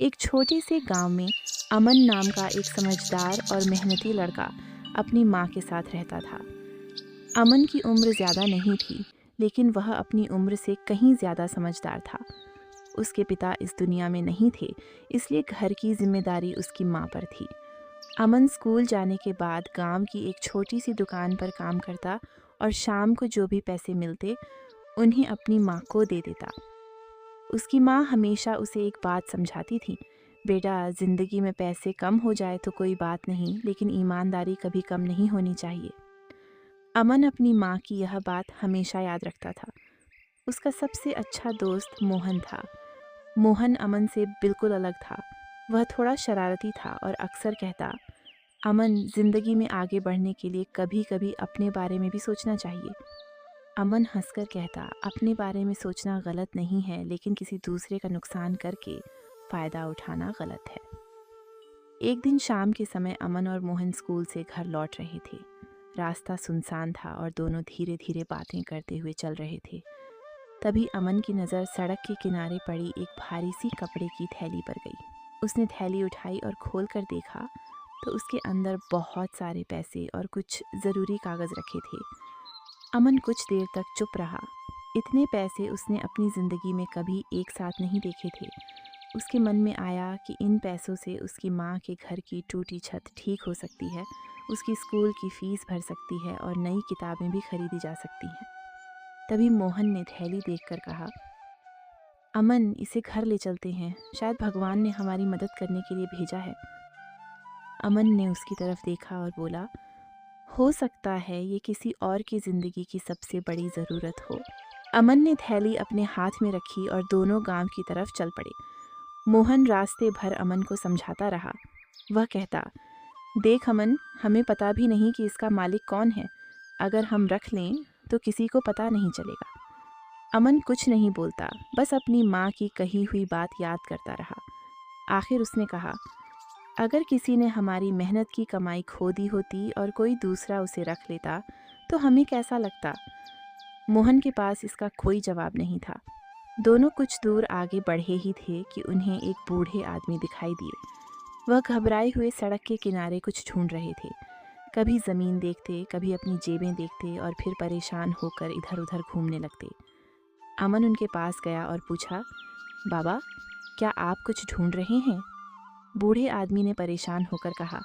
एक छोटे से गांव में अमन नाम का एक समझदार और मेहनती लड़का अपनी माँ के साथ रहता था। अमन की उम्र ज़्यादा नहीं थी, लेकिन वह अपनी उम्र से कहीं ज़्यादा समझदार था। उसके पिता इस दुनिया में नहीं थे, इसलिए घर की जिम्मेदारी उसकी माँ पर थी। अमन स्कूल जाने के बाद गांव की एक छोटी सी दुकान पर काम करता और शाम को जो भी पैसे मिलते उन्हें अपनी माँ को दे देता। उसकी माँ हमेशा उसे एक बात समझाती थी, बेटा ज़िंदगी में पैसे कम हो जाए तो कोई बात नहीं, लेकिन ईमानदारी कभी कम नहीं होनी चाहिए। अमन अपनी माँ की यह बात हमेशा याद रखता था। उसका सबसे अच्छा दोस्त मोहन था। मोहन अमन से बिल्कुल अलग था। वह थोड़ा शरारती था और अक्सर कहता, अमन ज़िंदगी में आगे बढ़ने के लिए कभी कभी अपने बारे में भी सोचना चाहिए। अमन हंसकर कहता, अपने बारे में सोचना गलत नहीं है, लेकिन किसी दूसरे का नुकसान करके फ़ायदा उठाना गलत है। एक दिन शाम के समय अमन और मोहन स्कूल से घर लौट रहे थे। रास्ता सुनसान था और दोनों धीरे धीरे बातें करते हुए चल रहे थे। तभी अमन की नज़र सड़क के किनारे पड़ी एक भारी सी कपड़े की थैली पर गई। उसने थैली उठाई और खोल कर देखा तो उसके अंदर बहुत सारे पैसे और कुछ ज़रूरी कागज़ रखे थे। अमन कुछ देर तक चुप रहा। इतने पैसे उसने अपनी ज़िंदगी में कभी एक साथ नहीं देखे थे। उसके मन में आया कि इन पैसों से उसकी माँ के घर की टूटी छत ठीक हो सकती है, उसकी स्कूल की फ़ीस भर सकती है और नई किताबें भी खरीदी जा सकती हैं। तभी मोहन ने थैली देखकर कहा, अमन इसे घर ले चलते हैं, शायद भगवान ने हमारी मदद करने के लिए भेजा है। अमन ने उसकी तरफ देखा और बोला, हो सकता है ये किसी और की ज़िंदगी की सबसे बड़ी ज़रूरत हो। अमन ने थैली अपने हाथ में रखी और दोनों गांव की तरफ चल पड़े। मोहन रास्ते भर अमन को समझाता रहा। वह कहता, देख अमन, हमें पता भी नहीं कि इसका मालिक कौन है। अगर हम रख लें तो किसी को पता नहीं चलेगा। अमन कुछ नहीं बोलता, बस अपनी माँ की कही हुई बात याद करता रहा। आखिर उसने कहा, अगर किसी ने हमारी मेहनत की कमाई खो दी होती और कोई दूसरा उसे रख लेता तो हमें कैसा लगता। मोहन के पास इसका कोई जवाब नहीं था। दोनों कुछ दूर आगे बढ़े ही थे कि उन्हें एक बूढ़े आदमी दिखाई दिए। वह घबराए हुए सड़क के किनारे कुछ ढूंढ रहे थे। कभी ज़मीन देखते, कभी अपनी जेबें देखते और फिर परेशान होकर इधर उधर घूमने लगते। अमन उनके पास गया और पूछा, बाबा क्या आप कुछ ढूंढ रहे हैं? बूढ़े आदमी ने परेशान होकर कहा,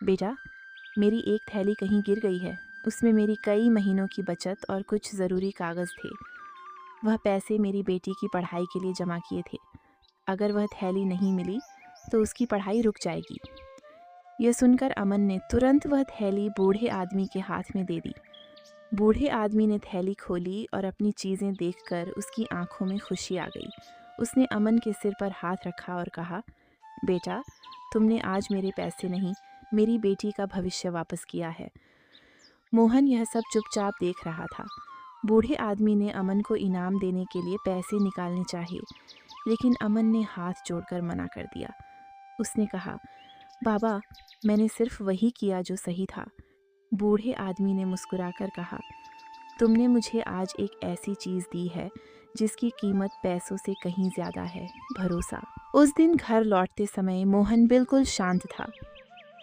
बेटा मेरी एक थैली कहीं गिर गई है। उसमें मेरी कई महीनों की बचत और कुछ ज़रूरी कागज़ थे। वह पैसे मेरी बेटी की पढ़ाई के लिए जमा किए थे। अगर वह थैली नहीं मिली तो उसकी पढ़ाई रुक जाएगी। यह सुनकर अमन ने तुरंत वह थैली बूढ़े आदमी के हाथ में दे दी। बूढ़े आदमी ने थैली खोली और अपनी चीज़ें देखकर उसकी आंखों में खुशी आ गई। उसने अमन के सिर पर हाथ रखा और कहा, बेटा तुमने आज मेरे पैसे नहीं, मेरी बेटी का भविष्य वापस किया है। मोहन यह सब चुपचाप देख रहा था। बूढ़े आदमी ने अमन को इनाम देने के लिए पैसे निकालने चाहे, लेकिन अमन ने हाथ जोड़कर मना कर दिया। उसने कहा, बाबा मैंने सिर्फ वही किया जो सही था। बूढ़े आदमी ने मुस्कुराकर कहा, तुमने मुझे आज एक ऐसी चीज़ दी है जिसकी कीमत पैसों से कहीं ज़्यादा है, भरोसा। उस दिन घर लौटते समय मोहन बिल्कुल शांत था।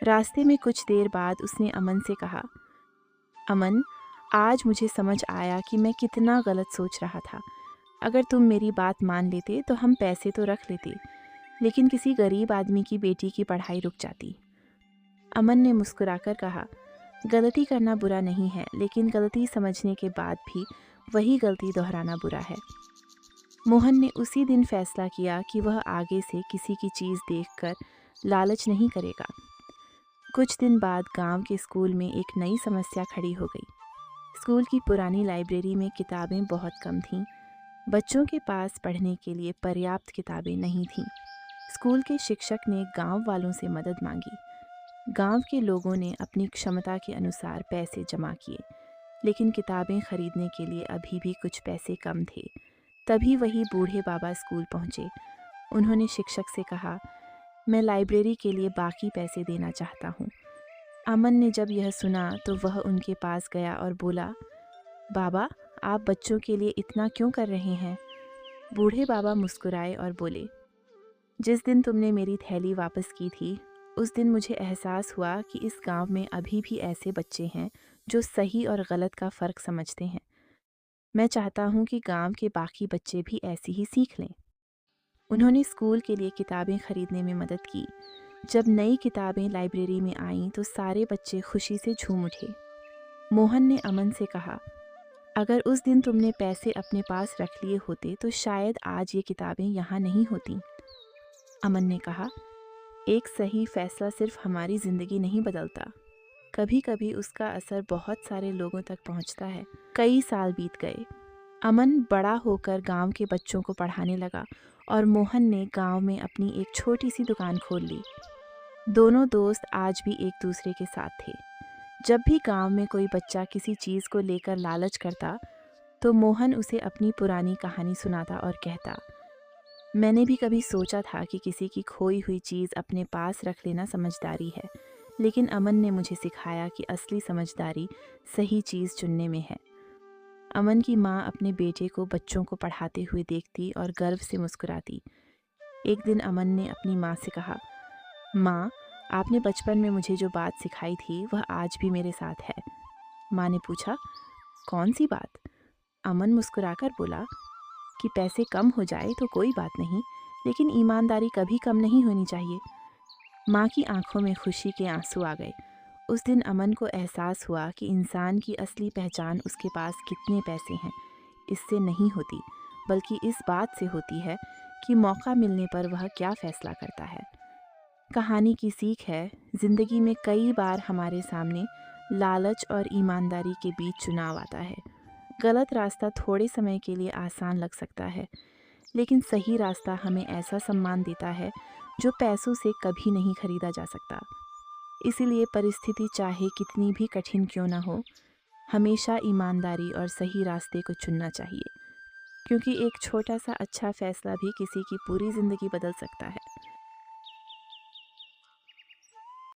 रास्ते में कुछ देर बाद उसने अमन से कहा, अमन आज मुझे समझ आया कि मैं कितना गलत सोच रहा था। अगर तुम मेरी बात मान लेते तो हम पैसे तो रख लेते, लेकिन किसी गरीब आदमी की बेटी की पढ़ाई रुक जाती। अमन ने मुस्कुराकर कहा, गलती करना बुरा नहीं है, लेकिन गलती समझने के बाद भी वही गलती दोहराना बुरा है। मोहन ने उसी दिन फैसला किया कि वह आगे से किसी की चीज़ देखकर लालच नहीं करेगा। कुछ दिन बाद गांव के स्कूल में एक नई समस्या खड़ी हो गई। स्कूल की पुरानी लाइब्रेरी में किताबें बहुत कम थीं। बच्चों के पास पढ़ने के लिए पर्याप्त किताबें नहीं थीं। स्कूल के शिक्षक ने गांव वालों से मदद मांगी। गांव के लोगों ने अपनी क्षमता के अनुसार पैसे जमा किए, लेकिन किताबें खरीदने के लिए अभी भी कुछ पैसे कम थे। तभी वही बूढ़े बाबा स्कूल पहुंचे। उन्होंने शिक्षक से कहा, मैं लाइब्रेरी के लिए बाकी पैसे देना चाहता हूँ। अमन ने जब यह सुना तो वह उनके पास गया और बोला, बाबा आप बच्चों के लिए इतना क्यों कर रहे हैं? बूढ़े बाबा मुस्कुराए और बोले, जिस दिन तुमने मेरी थैली वापस की थी, उस दिन मुझे एहसास हुआ कि इस गांव में अभी भी ऐसे बच्चे हैं जो सही और गलत का फ़र्क समझते हैं। मैं चाहता हूँ कि गांव के बाकी बच्चे भी ऐसी ही सीख लें। उन्होंने स्कूल के लिए किताबें खरीदने में मदद की। जब नई किताबें लाइब्रेरी में आईं तो सारे बच्चे खुशी से झूम उठे। मोहन ने अमन से कहा, अगर उस दिन तुमने पैसे अपने पास रख लिए होते तो शायद आज ये किताबें यहाँ नहीं होती। अमन ने कहा, एक सही फैसला सिर्फ हमारी ज़िंदगी नहीं बदलता, कभी कभी उसका असर बहुत सारे लोगों तक पहुँचता है। कई साल बीत गए। अमन बड़ा होकर गांव के बच्चों को पढ़ाने लगा और मोहन ने गांव में अपनी एक छोटी सी दुकान खोल ली। दोनों दोस्त आज भी एक दूसरे के साथ थे। जब भी गांव में कोई बच्चा किसी चीज़ को लेकर लालच करता तो मोहन उसे अपनी पुरानी कहानी सुनाता और कहता, मैंने भी कभी सोचा था कि किसी की खोई हुई चीज़ अपने पास रख लेना समझदारी है, लेकिन अमन ने मुझे सिखाया कि असली समझदारी सही चीज़ चुनने में है। अमन की माँ अपने बेटे को बच्चों को पढ़ाते हुए देखती और गर्व से मुस्कुराती। एक दिन अमन ने अपनी माँ से कहा, माँ, आपने बचपन में मुझे जो बात सिखाई थी वह आज भी मेरे साथ है। माँ ने पूछा, कौन सी बात? अमन मुस्कुराकर बोला कि पैसे कम हो जाए तो कोई बात नहीं, लेकिन ईमानदारी कभी कम नहीं होनी चाहिए। माँ की आंखों में खुशी के आंसू आ गए। उस दिन अमन को एहसास हुआ कि इंसान की असली पहचान उसके पास कितने पैसे हैं इससे नहीं होती, बल्कि इस बात से होती है कि मौका मिलने पर वह क्या फ़ैसला करता है। कहानी की सीख है, ज़िंदगी में कई बार हमारे सामने लालच और ईमानदारी के बीच चुनाव आता है। गलत रास्ता थोड़े समय के लिए आसान लग सकता है, लेकिन सही रास्ता हमें ऐसा सम्मान देता है जो पैसों से कभी नहीं खरीदा जा सकता। इसीलिए परिस्थिति चाहे कितनी भी कठिन क्यों ना हो, हमेशा ईमानदारी और सही रास्ते को चुनना चाहिए, क्योंकि एक छोटा सा अच्छा फैसला भी किसी की पूरी ज़िंदगी बदल सकता है।